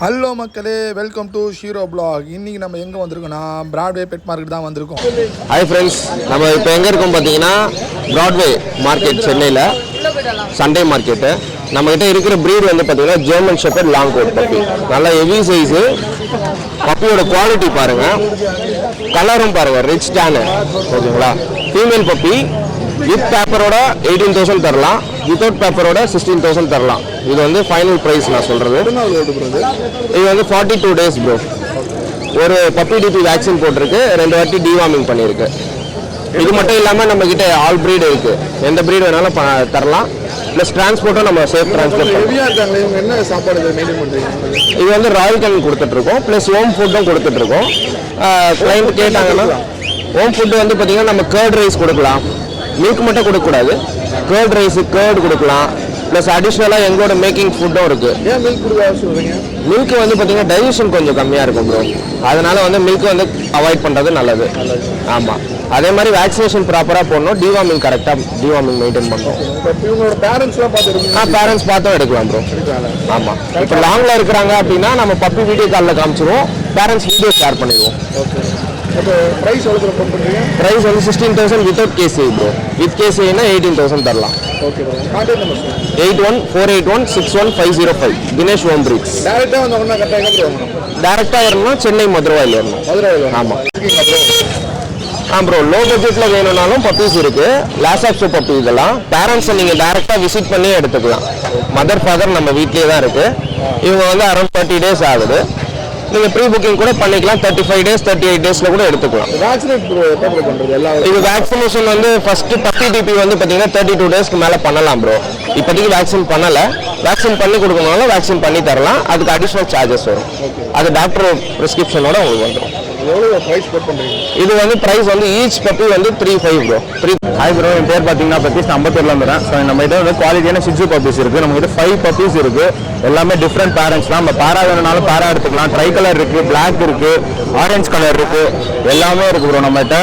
Hello மக்களே, welcome to ஷீரோ black. இன்றைக்கி நம்ம எங்கே வந்திருக்கோம்னா பிராட்வே பெட் மார்க்கெட் தான் வந்திருக்கோம். ஹாய் ஃப்ரெண்ட்ஸ், நம்ம இப்போ எங்கே இருக்கோம் பார்த்தீங்கன்னா பிராட்வே மார்க்கெட், சென்னையில் சண்டே மார்க்கெட்டு. நம்மகிட்ட இருக்கிற ப்ரீட் வந்து பார்த்தீங்கன்னா German shepherd long coat puppy. நல்லா ஹெவி சைஸு. பப்பியோட குவாலிட்டி பாருங்கள், கலரும் பாருங்கள், ரிச் டேனு. ஓகேங்களா? ஃபீமேல் பப்பி வித் பேப்பரோட 18,000 தரலாம், வித்தவுட் பேப்பரோட 16,000 தரலாம். இது வந்து ஃபைனல் ப்ரைஸ் நான் சொல்கிறது. இது வந்து 42 days ப்ரோ. ஒரு பப்பி டிபி வேக்சின் போட்டிருக்கு, 2 வாட்டி டிவார்மிங் பண்ணியிருக்கு. இது மட்டும் இல்லாமல் நம்மக்கிட்ட ஆல் ப்ரீடு இருக்குது. எந்த ப்ரீடு வேணாலும் தரலாம். ப்ளஸ் டிரான்ஸ்போர்ட்டும் நம்ம சேஃப் டிரான்ஸ்போர்ட். என்ன சாப்பாடு மெயின்டைன் பண்ணுறீங்க? இது வந்து ராயல் கேன் கொடுத்துட்ருக்கோம், ப்ளஸ் ஹோம் ஃபுட்டும் கொடுத்துட்ருக்கோம். கிளைண்ட் கேட்டாங்கன்னா ஹோம் ஃபுட்டு வந்து பார்த்திங்கன்னா நம்ம கர்ட் ரைஸ் கொடுக்கலாம். மில்க் மட்டும் கொடுக்கக்கூடாது, கர்ட் ரைஸு கர்டு கொடுக்கலாம். ப்ளஸ் அடிஷ்னலாக எங்களோட மேக்கிங் ஃபுட்டும் இருக்குது. ஏன் மில்க் கொடுக்க அவசியம் இல்லைங்க? மில்க் வந்து பார்த்திங்கன்னா டைஜஷன் கொஞ்சம் கம்மியாக இருக்கும் ப்ரோ. அதனால் வந்து மில்க் வந்து அவாய்ட் பண்ணுறது நல்லது. ஆமாம். அதே மாதிரி வேக்சினேஷன் ப்ராப்பராக போடணும், டிவார்மிங் கரெக்டாக டிவார்மிங் மெயின்டைன் பண்ணணும். இவங்களோட பேரண்ட்ஸ்லாம் பார்த்துருக்கீங்க? பேரண்ட்ஸ் பார்த்தும் எடுக்கலாம் ப்ரோ. ஆமாம். இப்போ லாங்கில் இருக்கிறாங்க அப்படின்னா நம்ம பப்பி வீடியோ காலில் காமிச்சிருவோம், பேரண்ட்ஸ் வீடியோ ஷேர் பண்ணிடுவோம். ஓகே. இப்போ ப்ரைஸ் எவ்வளோ பண்ணுறீங்க? ப்ரைஸ் வந்து 16,000 வித்தவுட் கேசிஐ ப்ரோ. வித் கேசிஐனா 18,000 தரலாம். Okay bro. Contact number 8148161505. Dinesh home breeds. டேரெக்டாக வந்து ஒன்றா கரெக்டாக எங்கே ப்ரோ? டேரெக்டாக வரணும்னா சென்னை மதுரவாயில் வரணும். மதுரவாயில்? ஆமாம். ப்ரோ, லோ பட்ஜெட்டில் வேணும்னாலும் பப்பீஸ் இருக்குது. லாசாக்ஸோ பப்பி இதெல்லாம் பேரண்ட்ஸை நீங்கள் டேரெக்டாக விசிட் பண்ணி எடுத்துக்கலாம். மதர் ஃபாதர் நம்ம வீட்லேயே தான் இருக்குது. இவங்க வந்து அரௌண்ட் 30 days ஆகுது. நீங்கள் ப்ரீ புக்கிங் கூட பண்ணிக்கலாம். 35 days 38 days கூட எடுத்துக்கலாம். வேக்சினேட் பண்ணுறது எல்லாம் இது வேக்சினேஷன் வந்து ஃபஸ்ட்டு பப்பி டிபி வந்து பார்த்தீங்கன்னா 32 daysக்கு மேலே பண்ணலாம் ப்ரோ. இப்போதைக்கு வேக்சின் பண்ணலை. வேக்சின் பண்ணி கொடுக்கணும்னாலும் வேக்சின் பண்ணி தரலாம். அதுக்கு அடிஷ்னல் சார்ஜஸ் வரும். அது டாக்டர் ப்ரிஸ்கிரிப்ஷனோட உங்களுக்கு வந்துடும். எவ்வளோ ப்ரைஸ் கோட் பண்ணுறீங்க? இது வந்து ப்ரைஸ் வந்து ஈச் பப்பி வந்து 3,500 ப்ரோ. ஹாய் ப்ரோ, என் பேர் பார்த்தீங்கன்னா பப்பீஸ் அம்பத்தூர்லாம் வரேன். ஸோ நம்ம கிட்ட வந்து குவாலிட்டியான சிக்ஸு பப்பீஸ் இருக்குது. நம்ம கிட்ட 5 பப்பீஸ் இருக்குது. எல்லாமே டிஃப்ரெண்ட் பேரண்ட்ஸ்லாம். நம்ம பாரா வேணுனாலும் பாரா எடுத்துக்கலாம். ட்ரை கலர் இருக்குது, பிளாக் இருக்குது, ஆரஞ்சு கலர் இருக்குது, எல்லாமே இருக்குது ப்ரோ நம்மகிட்ட.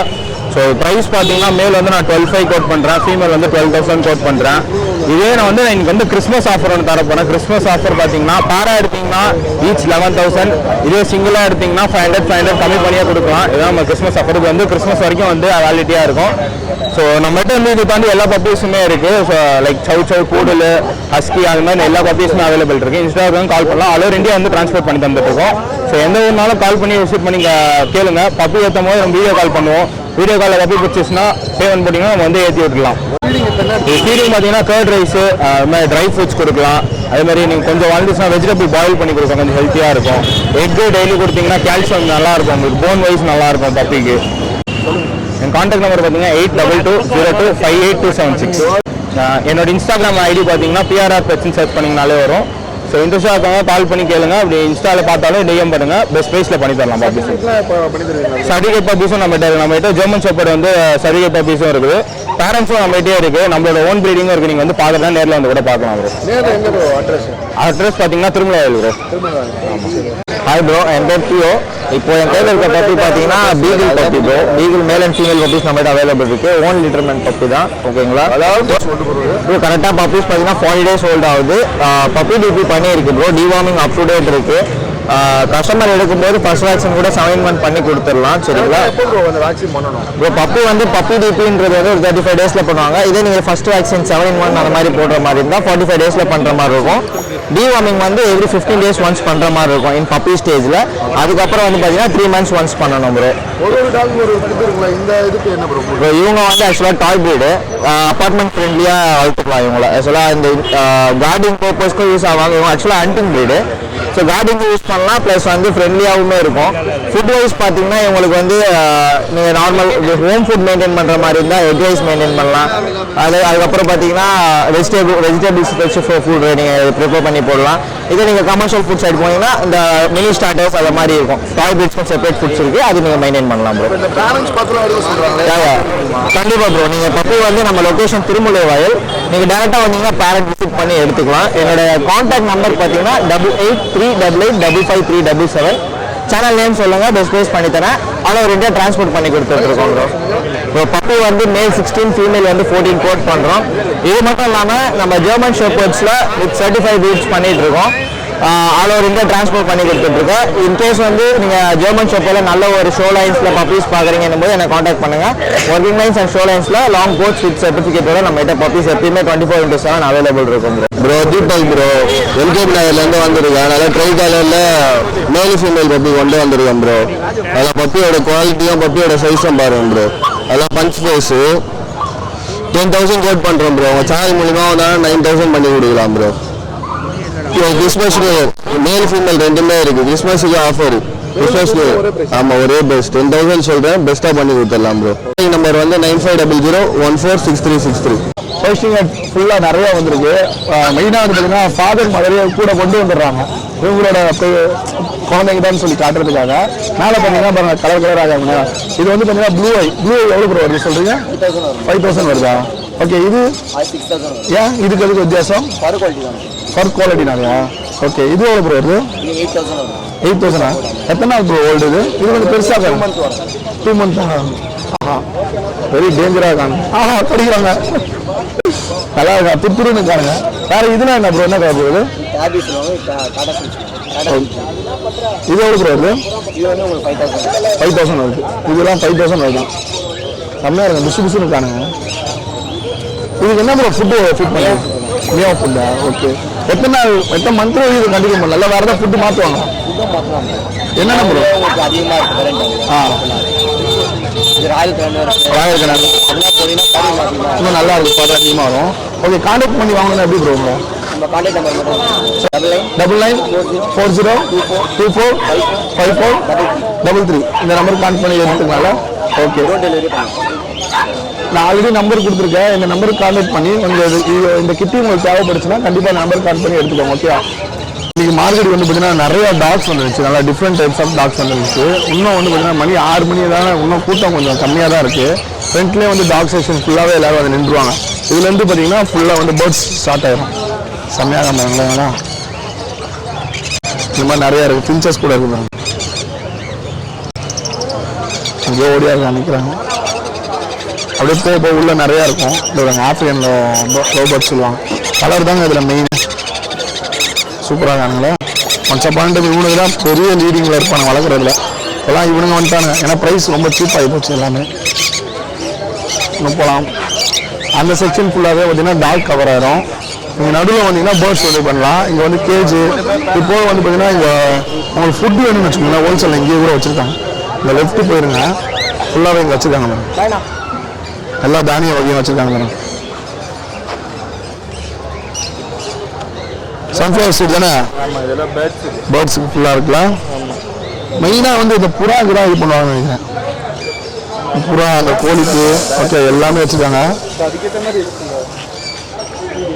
ஸோ ப்ரைஸ் பார்த்தீங்கன்னா மேல் வந்து நான் 12,500 கோட் பண்ணுறேன், ஃபீமேல் வந்து 12,000 கோட் பண்ணுறேன். இதே நான் வந்து எனக்கு வந்து கிறிஸ்மஸ் ஆஃபர் ஒன்று தரப்போனேன். கிறிஸ்மஸ் ஆஃபர் பார்த்தீங்கன்னா பாரா எடுத்தீங்கன்னா ஈச் 11,000, இதே சிங்கிளாக எடுத்தீங்கன்னா 500 கம்மி பண்ணியே கொடுக்கலாம். இதுதான் நம்ம கிறிஸ்மஸ் ஆஃபர். இது வந்து கிறிஸ்மஸ் வரைக்கும் வந்து வேலிட்டியாக இருக்கும். ஸோ நம்மகிட்ட வந்து இது தாண்டி எல்லா பப்பீஸுமே இருக்குது. ஸோ லைக் சவு பூடல், ஹஸ்கி, அது மாதிரி எல்லா பப்பீஸுமே அவைலபிள் இருக்குது. இன்ஸ்டாகிராம் கால் பண்ணலாம். ஆல் ஓவர் இந்தியா வந்து ட்ரான்ஸ்போர்ட் பண்ணி தந்துட்டுருக்கோம். ஸோ எந்த ஊர்னாலும் கால் பண்ணி விசிட் பண்ணி கேளுங்க. பப்பி ஏற்றும் போது நம்ம வீடியோ கால் பண்ணுவோம். வீடியோ காலில் பப்பி பிடிச்சிச்சுன்னா பேமெண்ட் பண்ணிங்கன்னா நம்ம வந்து ஏற்றி விட்டுலாம். ஃபீடிங் பார்த்தீங்கன்னா கர்ட் ரைஸு, அது மாதிரி ட்ரை ஃப்ரூட்ஸ் கொடுக்கலாம். அதே மாதிரி நீங்கள் கொஞ்சம் வாழ்ந்துச்சுன்னா வெஜிடபிள் பாயில் பண்ணி கொடுக்கலாம், கொஞ்சம் ஹெல்த்தியாக இருக்கும். எக்கு டெய்லி கொடுத்தீங்கன்னா கால்சியம் நல்லாயிருக்கும், உங்களுக்கு போன் வைஸ் நல்லாயிருக்கும் பப்பிக்கு. என் கான்டாக்ட் நம்பர் பார்த்தீங்கன்னா 8220258276. என்னோட இன்ஸ்டாகிராம் ஐடி பார்த்தீங்கன்னா PRR பெட்ஸ்ன்னு சர்ச் பண்ணிங்கனாலே வரும். ஸோ இன்ட்ரெஸ்டாக இருக்காங்க கால் பண்ணி கேளுங்க. அப்படி இன்ஸ்டாவில் பார்த்தாலும் டிஎம் பண்ணுங்க. பெஸ்ட் ப்ரைஸில் பண்ணி தரலாம் பப்பீஸ். சர்டிஃபிகேட் பப்பீஸும் நம்மகிட்ட ஜெர்மன் ஷெப்பர்ட் வந்து சர்டிஃபிகேட் பப்பீஸும் இருக்குது. பேரண்ட்ஸும் நம்மகிட்டே இருக்குது. நம்மளோட ஓன் ப்ரீடிங்கும் இருக்குது. நீங்கள் வந்து பார்த்துட்டா நேரில் வந்து கூட பார்க்கலாம் ப்ரோ. அட்ரஸ் பார்த்தீங்கன்னா திருமலையில் ப்ரோ. ஹாய் ப்ரோ, என் பேர் பியோ. இப்போ என் கையில் இருக்க பப்பி பார்த்தீங்கன்னா beagle puppy bro. Beagle male and female puppies நம்மகிட்ட அவைலபிள் இருக்குது. ஓன் லிட்டர்மெண்ட் பப்பி தான். ஓகேங்களா? அதாவது ப்ரோ கரெக்டாக பப்பீஸ் பார்த்தீங்கன்னா 40 days ஓல்ட் ஆகுது. பப்பி டிபி பண்ணியிருக்கு bro. Deworming up to date இருக்குது. கஸ்டமர் எடுக்கும்போது ஃபர்ஸ்ட் வேக்சின் கூட 7 month பண்ணி கொடுத்துடலாம். சரிங்களா? வேக்சின் பண்ணணும் ப்ரோ. பப்பி வந்து பப்பி டிபின்றது வந்து ஒரு 35 daysல பண்ணுவாங்க. இதே நீங்கள் ஃபர்ஸ்ட் வேக்சின் 7 month அந்த மாதிரி போடுற மாதிரி இருந்தால் 45 daysல பண்ணுற மாதிரி இருக்கும். டிவார்மிங் வந்து எவ்ரி 15 days ஒன்ஸ் பண்ணுற மாதிரி இருக்கும் இன் பப்பி ஸ்டேஜில். அதுக்கப்புறம் வந்து பார்த்தீங்கன்னா 3 months ஒன்ஸ் பண்ணணும் ப்ரோ. ஒரு டாக் ஒரு இந்த இதுக்கு என்ன ப்ரோ? இவங்க வந்து ஆக்சுவலாக டாய் ப்ரீடு, அப்பார்ட்மெண்ட் ஃப்ரெண்ட்லியாக வளர்த்துக்கலாம் இவங்கள. ஆக்சுவலாக இந்த கார்டிங் பர்பஸ்க்கும் யூஸ் ஆவாங்க. இவங்க ஆக்சுவலாக ஹண்டிங் ப்ரீடு. ஸோ கார்டிங்கு யூஸ் பண்ணலாம், ப்ளஸ் வந்து ஃப்ரெண்ட்லியாகவுமே இருக்கும். ஃபுட் வைஸ் பார்த்தீங்கன்னா இவங்களுக்கு வந்து நீங்கள் நார்மல் ஹோம் ஃபுட் மெயின்டைன் பண்ணுற மாதிரி இருந்தால் எக் ரைஸ் மெயின்டைன் பண்ணலாம். அதுக்கப்புறம் பார்த்தீங்கன்னா வெஜிடபிள்ஸ் வச்சு ஃபுட் நீங்கள் ப்ரிப்பேர் பண்ணி போடலாம். இதே நீங்கள் கமர்ஷியல் ஃபுட் சைடு போனீங்கன்னா இந்த மினி ஸ்டார்டர்ஸ் அது மாதிரி இருக்கும். டாய் பிரிட்ஸ்க்கும் செப்பரேட் ஃபுட்ஸ் இருக்குது, அது நீங்கள் மெயின்டைன் பண்ணலாம் ப்ரோ. கண்டிப்பாக ப்ரோ. நீங்கள் பப்பி வந்து நம்ம லொக்கேஷன் திருமலை வாயில். நீங்கள் டேரெக்டாக வந்தீங்கன்னா பேரண்ட் விசிட் பண்ணி எடுத்துக்கலாம். என்னோட கான்டாக்ட் நம்பர் பார்த்தீங்கன்னா 8838855377. சேனல் நேம் சொல்லுங்கள், பெஸ்ட் ப்ரைஸ் பண்ணி தரேன். ஆனால் ஒரு இந்தியா டிரான்ஸ்போர்ட் பண்ணி கொடுத்துருக்கோம் ப்ரோ. இப்போ பப்பி வந்து மேல் 16, ஃபீமேல் வந்து 14 கோட் பண்ணுறோம். இது மட்டும் இல்லாமல் நம்ம ஜெர்மன் ஷெப்பர்ட்ஸில் வித் 35 breeds பண்ணிகிட்டு இருக்கோம். ஆல் ஓவர் இந்தியா டிரான்ஸ்போர்ட் பண்ணி கொடுத்துட்ருக்கோம். இன்கேஸ் வந்து நீங்கள் ஜெர்மன் ஷெப்பர்டில் நல்ல ஒரு ஷோ லைன்ஸில் பப்பீஸ் பார்க்குறீங்கன்னும் போது என்னை காண்டாக்ட் பண்ணுங்கள். ஒர்க்கிங் லைன்ஸ் அண்ட் ஷோ லைன்ஸில் லாங் கோட்ஸ் வித் சர்டிஃபிகேட்டோட நம்மகிட்ட பப்பீஸ் எப்பயுமே 24/7 அவைலபிள் இருக்கும் ப்ரோ. தீபக் ப்ரோ எல்கேபி நகர்லேருந்து வந்திருக்கேன். அதனால் ட்ரை கலரில் மேல் ஃபீமேல் பப்பி கொண்டு வந்திருக்கேன் ப்ரோ. அதில் பப்பியோட குவாலிட்டியும் பப்பியோட சைஸும் பாருங்க ப்ரோ. அதெல்லாம் பஞ்ச் ஃபேஸு 10,000 கோட் பண்ணுறோம் ப்ரோ. உங்கள் சேனல் மூலிமா வந்தாலும் 9,000 பண்ணி கொடுக்கலாம் ப்ரோ. கிறிஸ்மஸ்க்கு மேல் ஃபீமேல் ரெண்டுமே இருக்குது. கிறிஸ்மஸுக்கு ஆஃபர் கிறிஸ்மஸ்க்கு ஆமாம் ஒரே பெஸ்ட் 10,000 சொல்கிறேன். பெஸ்ட்டாக பண்ணி கொடுத்துடலாம் ப்ரோ. நம்பர் வந்து 9500146363. போஸ்டிங் ஃபுல்லாக நிறையா வந்திருக்கு. மெயினாக வந்து பார்த்தீங்கன்னா ஃபாதர் மதரையை கூட கொண்டு வந்துடுறாங்க இவங்களோட குழந்தைங்க தான் சொல்லி காட்டுறதுக்காக. மேலே பார்த்தீங்கன்னா பாருங்கள் கலர் கலராக இது வந்து பார்த்தீங்கன்னா ப்ளூ ஐ எவ்வளோ ப்ரோ வருது சொல்கிறீங்க? 5,000 வருதா? ஓகே. இது ஏன் இதுக்கு எதுக்கு வித்தியாசம்? ஃபர் குவாலிட்டினாலையா? ஓகே. இது எவ்வளோ ப்ரோ வருது? 8,000. எத்தனை நாள் ப்ரோ ஓல்டு இது? இது வந்து பெருசாக 2 months. ஆஹா வெரி டேஞ்சராக இருக்காங்க. ஆஹா படிக்கிறாங்க நல்லா இருக்கா புத்துருன்னு இருக்காங்க. வேற இதுனா என்ன ப்ரோ? என்ன கலர் இது? இது எவ்வளோ ப்ரோ வருது? 5,000 வருது. இதெல்லாம் 5,000 வருது. கம்மியாக இருக்கும். புஷு புஷுன்னு இருக்கானுங்க. இதுக்கு என்ன ப்ரோ ஃபுட்டு ஃபிட் பண்ணி மியா ஃபுட்டா? ஓகே. எத்தனை மந்த்ல இது கண்டிப்பாக பண்ணல. இல்லை வேறு ஏதாவது ஃபுட்டு மாற்றுவாங்க? என்னென்ன ப்ரோ? இன்னும் நல்லா இருக்கும். பாரு அதிகமாக வரும். ஓகே. கான்டாக்ட் பண்ணி வாங்கணும் எப்படி ப்ரோ? உங்க $994024245433 இந்த நம்பருக்கு கான்டாக்ட் பண்ணி எடுத்துக்கனால. ஓகே. நான் ஆல்ரெடி நம்பர் கொடுத்துருக்கேன். இந்த நம்பருக்கு கான்டாக்ட் பண்ணி இந்த கிட்டி உங்களுக்கு தேவைப்படுச்சுன்னா கண்டிப்பாக நம்பருக்கு கான்டாக்ட் பண்ணி எடுத்துக்கோங்க. ஓகே. இன்றைக்கி மார்க்கெட் வந்து பார்த்தீங்கன்னா நிறையா டாக்ஸ் வந்துருச்சு. நல்லா டிஃப்ரெண்ட் டைப்ஸ் ஆஃப் டாக்ஸ் வந்துருச்சு. இன்னும் வந்து பார்த்தீங்கன்னா மணி 6 மணி தானே, இன்னும் கூட்டம் கொஞ்சம் கம்மியாக தான் இருக்குது. ஃப்ரண்ட்லேயே வந்து டாக் செக்ஷன் ஃபுல்லாகவே எல்லோரும் வந்து நின்றுவாங்க. இதுலேருந்து பார்த்தீங்கன்னா ஃபுல்லாக வந்து பேர்ட்ஸ் ஸ்டார்ட் ஆகிடும். செம்மையாக இருந்தாங்களா இந்த மாதிரி நிறையா இருக்குது. ஃபின்ச்சஸ் கூட இருக்குது. அங்கே ஓடியா இருக்க நிற்கிறாங்க. அப்படியே போக உள்ள நிறையா இருக்கும். இந்த ஆஃப்ரிக்கனில் லோ பேர்ட்ஸ் சொல்லுவாங்க. கலர் தாங்க இதில் மெயின். சூப்பராக இருக்கானுங்களே. ஒன்ஸ் அப்பாயிண்ட் இவனுக்கு தான் பெரிய லீடிங்கில் இருப்பாங்க வளர்க்குறதுல. இப்போலாம் இவனுங்க வந்துட்டானுங்க. ஏன்னா ப்ரைஸ் ரொம்ப சீப்பாகி போச்சு எல்லாமே. இன்னும் போகலாம். அந்த செக்ஷன் ஃபுல்லாகவே பார்த்தீங்கன்னா டாக் கவர் ஆகிடும். இங்கே நடுவில் வந்தீங்கன்னா பேர்ட்ஸ் வந்து பண்ணலாம். இங்கே வந்து கேஜு இப்போ வந்து பார்த்தீங்கன்னா இங்கே உங்களுக்கு ஃபுட்டு வேணும்னு வச்சுக்கோங்களேன். ஹோல்சேலில் இங்கேயே கூட வச்சுருக்காங்க. இந்த லெஃப்ட்டு போயிருங்க ஃபுல்லாகவே இங்கே வச்சுருக்காங்க மேடம். எல்லா தானிய வகையும் வச்சுருக்காங்க மேடம். சன்ஃப்ளவர் சீட் தானே? பேர்ட்ஸுக்கு ஃபுல்லாக இருக்கலாம். மெயினாக வந்து இந்த புறாக்கு தான் இது பண்ணுவாங்க நினைக்கிறேன். புறா அந்த கோழிக்கு ஓகே எல்லாமே வச்சுருக்காங்க.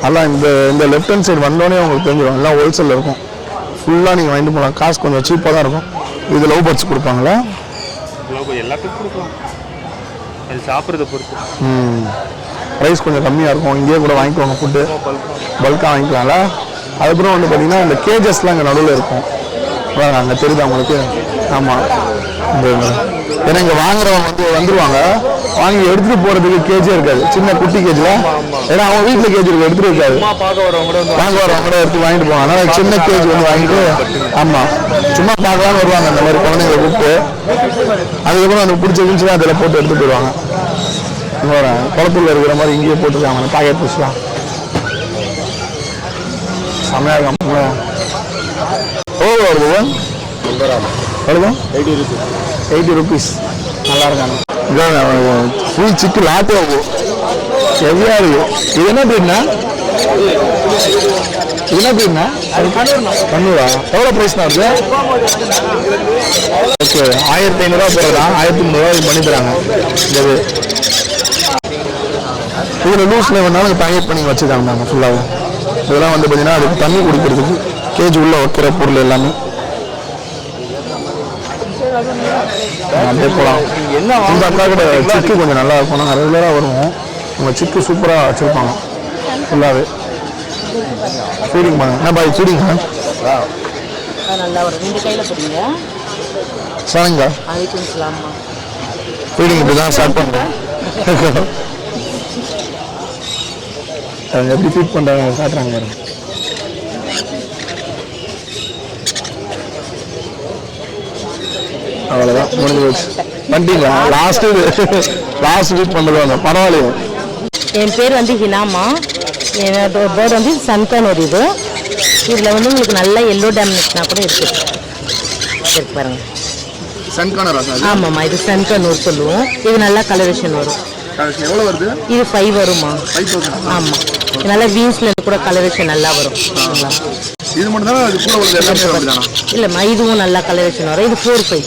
எல்லாம் இந்த லெஃப்ட் ஹேண்ட் சைடு வந்தோடனே உங்களுக்கு தெரிஞ்சிடும். எல்லாம் ஹோல்சேலில் இருக்கும். ஃபுல்லாக நீங்கள் வாங்கிட்டு போகலாம். காசு கொஞ்சம் சீப்பாக தான் இருக்கும். இது லவ் பேர்ட்ஸ் கொடுப்பாங்களா? எல்லாத்துக்கும் கொடுக்கலாம். அது சாப்பிட்றத பொறுத்து ப்ரைஸ் கொஞ்சம் கம்மியாக இருக்கும். இங்கேயே கூட வாங்கிக்குவாங்க. ஃபுட்டு பல்காக வாங்கிக்கலாம்ல. அதுக்கப்புறம் வந்து பார்த்தீங்கன்னா இந்த கேஜஸ்லாம் இங்கே நடுவில் இருக்கும். அங்கே தெரியுது அவங்களுக்கு. ஆமாம். ஏன்னா இங்கே வாங்குறவங்க வந்துடுவாங்க. வாங்கி எடுத்துகிட்டு போகிறதுக்கு கேஜே இருக்காது. சின்ன குட்டி கேஜில். ஏன்னா அவங்க வீட்டில் கேஜ் இருக்கு எடுத்துகிட்டு இருக்காது. வாங்க வரவங்க கூட எடுத்து வாங்கிட்டு போவாங்க. அதனால் சின்ன கேஜ் வந்து வாங்கிட்டு ஆமாம் சும்மா பார்க்கலான்னு வருவாங்க. அந்த மாதிரி குழந்தைங்களை கூப்பிட்டு அதுக்கப்புறம் அந்த பிடிச்ச இருந்துச்சுன்னா அதில் போட்டு எடுத்துகிட்டு போயிடுவாங்க. குளத்தூரில் இருக்கிற மாதிரி இங்கேயே போட்டுருக்காங்க பாக்கெட் ஃபிஷ்லாம். செம்மையாக இருக்காங்க. எவ்வளோ வருது? எவ்வளோ? 80 rupees. நல்லா இருக்காங்க. ஃபுல் சிக்கு லாட்டே ஆகும். ஹெவியாக இருக்குது. இது என்ன ப்ரீட்னா? இது என்ன ப்ரீட்னா? கண்ணூரா? எவ்வளோ ப்ரைஸ்னா வருது? ஓகே 1500 போகிறதா? 1300 பண்ணி தராங்க. இது இதில் லூஸில் வேணாலும் பேக்கெட் பண்ணி வச்சுருக்காங்க நாங்கள் ஃபுல்லாக. இதெல்லாம் வந்து பார்த்தீங்கன்னா அதுக்கு தண்ணி குடிக்கிறதுக்கு கேஜ் உள்ளே வைக்கிற பொருள் எல்லாமே. அப்படியே போகலாம். இந்த அக்கா கூட சிக்கு கொஞ்சம் நல்லா இருக்கும். நாங்கள் ரெகுலராக வருவோம். உங்கள் சிக்கு சூப்பராக வச்சுருப்பாங்க ஃபுல்லாகவே. ஃபீடிங் பண்ணுங்க. என்ன பாய் ஃபீடிங் சரிங்க. ஃபீடிங் இப்படி தான் ஸ்டார்ட் பண்ணுறேன். அவங்க எப்படி ஃபீட் பண்ணுறாங்க காட்டுறாங்க. அவ்வளோதான் முடிஞ்சு போச்சு. வந்துட்டீங்களா? லாஸ்ட் வீக் பண்ணுறாங்க, பரவாயில்லையே. என் பேர் வந்து ஹினாமா. என்னோட பேர்டு வந்து சன்கானர். இதில் வந்து உங்களுக்கு நல்ல எல்லோ டேமேஜ்னா கூட இருக்கு பாருங்க. சன்கானரா? ஆமாம்மா, இது சன்கானூர் சொல்லுவோம். இது நல்லா கலரேஷன் வரும். எவ்வளோ வருது? இது 5 வருமா? 5,000. ஆமாம், நல்லா வீன்ஸில் கூட கலரேஷன் நல்லா வரும். இது மட்டும் தான் அது கூட உள்ளது எல்லாமே வருதுதானா? இல்லைம்மா, இதுவும் நல்லா கலரேஷன் வரும். இது 4,500.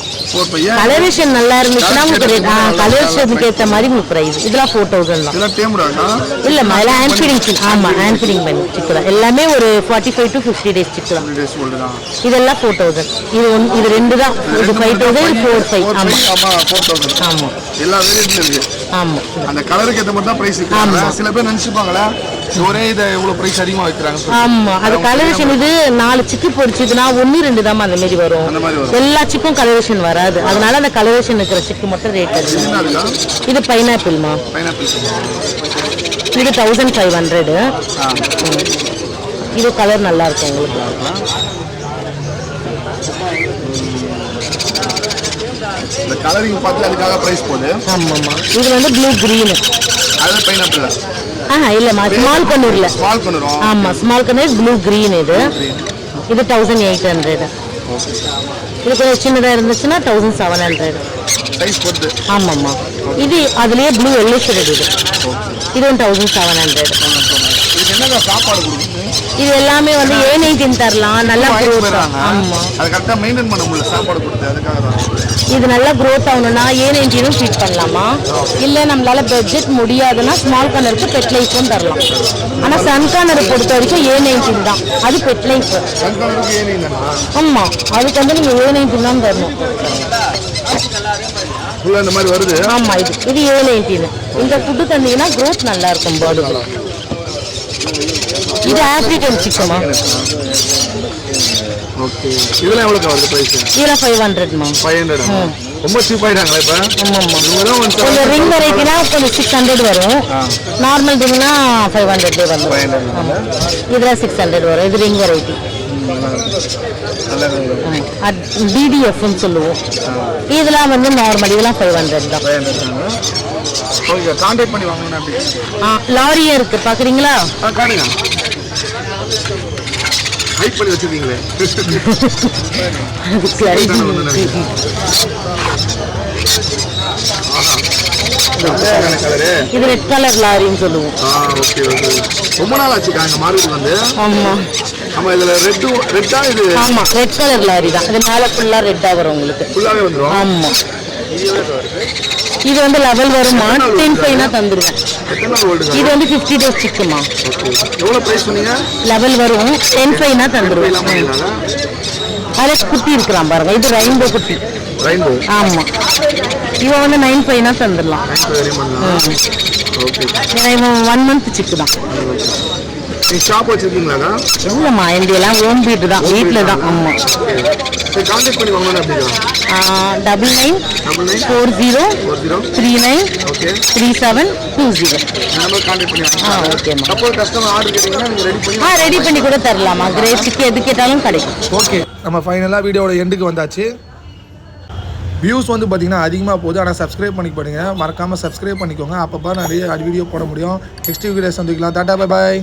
கலரேஷன் நல்லா இருந்துச்சுன்னா உங்களுக்கு கலரேஷனுக்கு ஏற்ற மாதிரி உங்களுக்கு ப்ரைஸ். இதெல்லாம் 4,000 தான். இதெல்லாம் டேம்ராடா? இல்லைம்மா, இதெல்லாம் ஹேண்ட் ஃபீடிங். ஆமாம், ஹேண்ட் ஃபீடிங் பண்ணி சிக்கு தான். எல்லாமே ஒரு 45 to 50 days சிக்கு தான். இதெல்லாம் 4,000. இது 2 தான். இது 5,000, இது 4,500. ஆமாம் ஆமாம், 4,000. ஆமாம் எல்லா வேரியண்ட்ல இருக்கு. ஆமாம். அந்த கலருக்கு ஏற்ற மாதிரி தான் பிரைஸ் இருக்கு. சில பேர் நினைச்சுப்பாங்களா ஒரே இதை இவ்வளவு பிரைஸ் அதிகமா வைக்கிறாங்க. ஆமாம், அது கலரேஷன். இது 4 சிக்கு பொரிச்சதுன்னா 1, 2 தான் அந்த மாதிரி வரும். எல்லா சிக்கும் கலரேஷன் வராது. அதனால அந்த கலரேஷன் இருக்கிற சிக்கு மட்டும் ரேட் இருக்கு. இது பைனாப்பிள்மா. இது 1,500. இது கலர் நல்லா இருக்கும் உங்களுக்கு. இந்த கலரிங் பார்த்து அதுக்காக பிரைஸ் போகுது. ஆமாம்மா, இது வந்து ப்ளூ கிரீன். அது பைனாப்பிள்? இல்லைம்மா, ஸ்மால் கண்ணூர்ல. ஸ்மால் கண்ணூர். ஆமாம், ஸ்மால் கண்ணூர் ப்ளூ கிரீன். இது 1,800. இது கொஞ்சம் சின்னதாக இருந்துச்சுன்னா 1,700. சைஸ் பொறுத்து. ஆமாம்மா, இது அதுலேயே ப்ளூ எல்லோ ஷேட். இது 1,700. இதுக்கு என்னங்க சாப்பாடு கொடுக்குது? இது எல்லாமே வந்து A19 தரலாம். நல்லா க்ரோத். ஆமாம், அது கரெக்டாக மெயின்டைன் பண்ண முடியல சாப்பாடு கொடுத்து. அதுக்காக தான் இது நல்லா க்ரோத் ஆகணும்னா A19 ஃபீட் பண்ணலாமா? இல்லை நம்மளால பட்ஜெட் முடியாதுன்னா ஸ்மால் கார்னருக்கு பெட் லைஃப்பும் தரலாம். ஆனால் சன் கார்னரை பொறுத்த வரைக்கும் A19 தான். அது பெட் லைஃப். சன்கானருக்கு ஏனிங் தானா? ஆமாம், அதுக்கு வந்து நீங்கள் A19 தான் தரணும். ஃபுல்லாக இந்த மாதிரி வருது. ஆமாம், இது A19. இந்த ஃபுட்டு தந்தீங்கன்னா க்ரோத் நல்லா இருக்கும் பேர்டு. இது ஆப்ரிக்கன் சிக்கமா? ஓகே. இதெல்லாம் எவ்வளோக்கா வருது பிரைஸ்? இதெல்லாம் 500மா. 500. ரொம்ப சீப் ஆயிட்டாங்களா இப்போ? ஆமாம்மா, கொஞ்சம் ரிங் வெரைட்டினா கொஞ்சம் 600 வரும். நார்மல் ரிங்னா 500 வரும். ஆமாம், இதெல்லாம் 600 வரும். இது ரிங் வெரைட்டி. DDFன்னு சொல்லுவோம். இதெல்லாம் வந்து நார்மல். இதெல்லாம் 500 தான். ஓகே, கான்டாக்ட் பண்ணி வாங்கணும். அப்படி லாரியே இருக்கு, பார்க்குறீங்களா? காணுங்க. ஹைட் பண்ணி வச்சிருக்கீங்களே. இது ரெட் கலர் லாரின்னு சொல்லுவோம். Okay okay. ரொம்ப நாள் ஆச்சுக்கா எங்கள் மார்க்கெட் வந்து. ஆமாம் ஆமாம், இதில் ரெட்டா இது? ஆமாம், ரெட் கலர் லாரி தான். இது மேலே ஃபுல்லாக ரெட்டாக வரும் உங்களுக்கு. ஃபுல்லாகவே வந்துடும். ஆமாம், இது வந்து லெவல் வருமா? 10,500 தந்துடுவேன். எத்தனை நாள் ஓல்டுங்க? இது வந்து 50 days சிக்குமா. எவ்வளோ ப்ரைஸ் சொன்னீங்க? லெவல் வரும் 10,500 தந்துடுவேன். அதில் குட்டி இருக்கிறான் பாருங்க. இது ரெயின்போ குட்டி. ரெயின்போ? ஆமாம், இவன் வந்து 9,500 தந்துடலாம். ஏன்னா இவன் 1 month சிக்கு தான். நீங்கள் ஷாப் வச்சுருக்கீங்களாக்கா? இல்லைம்மா, இந்தியெல்லாம் ஓன் வீட்டு தான், வீட்டில் தான். ஆமாம், கான்டாக்ட் பண்ணி வாங்கணும். அப்படிங்களா? 9940393720. கான்டாக்ட் பண்ணி வாங்க. ஓகேம்மா. சப்போஸ் கஸ்டமர் ஆர்டர் கேட்டீங்கன்னா நீங்கள் ரெடி பண்ணி ரெடி பண்ணி கூட தரலாமா? கிரேஸுக்கு எது கேட்டாலும் கிடைக்கும். ஓகே, நம்ம ஃபைனலாக வீடியோட எண்டுக்கு வந்தாச்சு. வியூஸ் வந்து பார்த்திங்கன்னா அதிகமாக போகுது. ஆனால் சப்ஸ்கிரைப் பண்ணி பாருங்க, மறக்காமல் சப்ஸ்கிரைப் பண்ணிக்கோங்க. அப்பப்போ நிறைய வீடியோ போட முடியும். நெக்ஸ்ட் வீடியோ சந்திக்கலாம். Tata, bye bye.